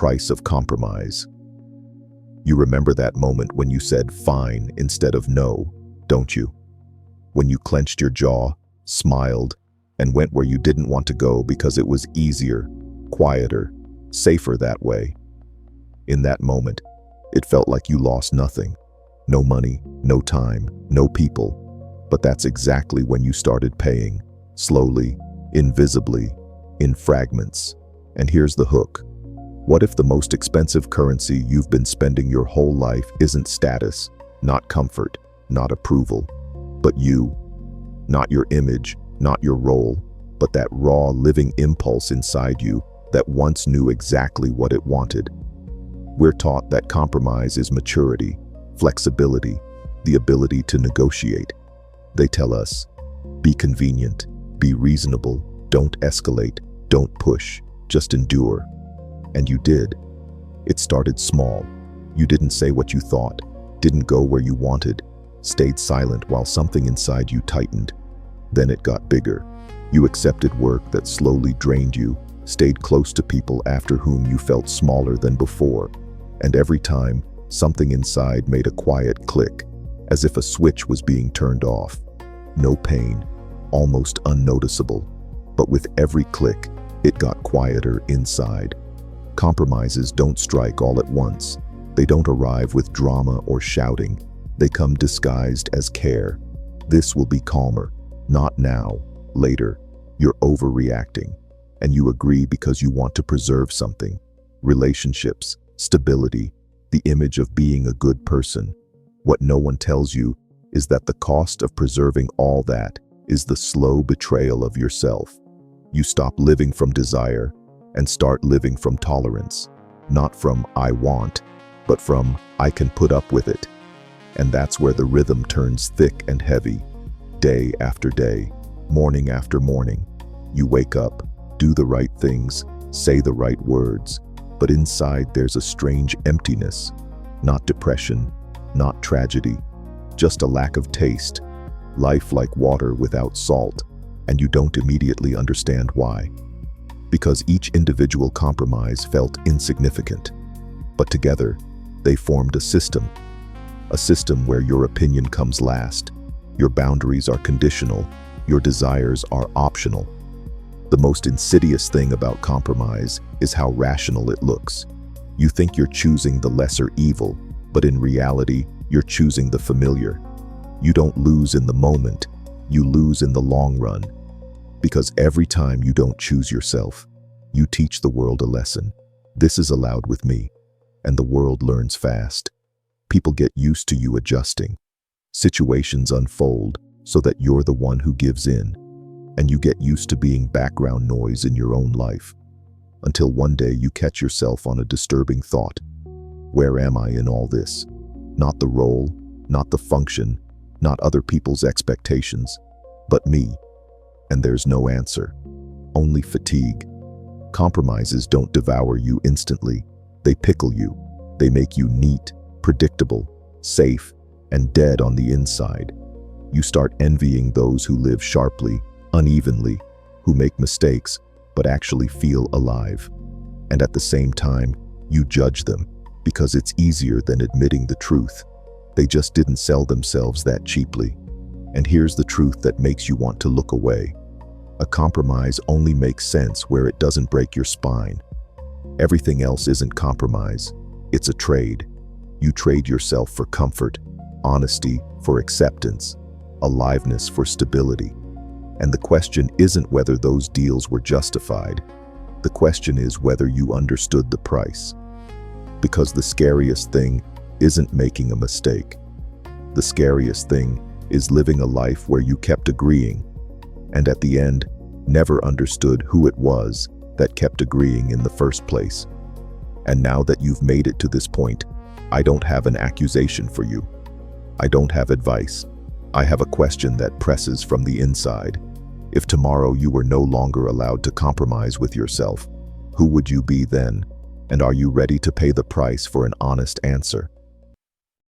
price of compromise. You remember that moment when you said fine instead of no, don't you? When you clenched your jaw, smiled, and went where you didn't want to go because it was easier, quieter, safer that way. In that moment, it felt like you lost nothing. No money, no time, no people. But that's exactly when you started paying, slowly, invisibly, in fragments. And here's the hook. What if the most expensive currency you've been spending your whole life isn't status, not comfort, not approval, but you? Not your image, not your role, but that raw, living impulse inside you that once knew exactly what it wanted. We're taught that compromise is maturity, flexibility, the ability to negotiate. They tell us, be convenient, be reasonable, don't escalate, don't push, just endure. And you did. It started small. You didn't say what you thought, didn't go where you wanted, stayed silent while something inside you tightened. Then it got bigger. You accepted work that slowly drained you, stayed close to people after whom you felt smaller than before. And every time, something inside made a quiet click, as if a switch was being turned off. No pain, almost unnoticeable. But with every click, it got quieter inside. Compromises don't strike all at once. They don't arrive with drama or shouting. They come disguised as care. This will be calmer. Not now, later. You're overreacting. And you agree because you want to preserve something. Relationships, stability, the image of being a good person. What no one tells you is that the cost of preserving all that is the slow betrayal of yourself. You stop living from desire and start living from tolerance. Not from I want, but from I can put up with it. And that's where the rhythm turns thick and heavy. Day after day, morning after morning, you wake up, do the right things, say the right words, but inside there's a strange emptiness. Not depression, not tragedy, just a lack of taste. Life like water without salt, and you don't immediately understand why. Because each individual compromise felt insignificant. But together, they formed a system where your opinion comes last, your boundaries are conditional, your desires are optional. The most insidious thing about compromise is how rational it looks. You think you're choosing the lesser evil, but in reality, you're choosing the familiar. You don't lose in the moment, you lose in the long run. Because every time you don't choose yourself, you teach the world a lesson. This is allowed with me, and the world learns fast. People get used to you adjusting. Situations unfold so that you're the one who gives in, and you get used to being background noise in your own life. Until one day you catch yourself on a disturbing thought. Where am I in all this? Not the role, not the function, not other people's expectations, but me. And there's no answer, only fatigue. Compromises don't devour you instantly. They pickle you. They make you neat, predictable, safe, and dead on the inside. You start envying those who live sharply, unevenly, who make mistakes, but actually feel alive. And at the same time, you judge them, because it's easier than admitting the truth. They just didn't sell themselves that cheaply. And here's the truth that makes you want to look away. A compromise only makes sense where it doesn't break your spine. Everything else isn't compromise, it's a trade. You trade yourself for comfort, honesty for acceptance, aliveness for stability. And the question isn't whether those deals were justified. The question is whether you understood the price. Because the scariest thing isn't making a mistake. The scariest thing is living a life where you kept agreeing, and at the end, never understood who it was that kept agreeing in the first place. And now that you've made it to this point, I don't have an accusation for you. I don't have advice. I have a question that presses from the inside. If tomorrow you were no longer allowed to compromise with yourself, who would you be then? And are you ready to pay the price for an honest answer?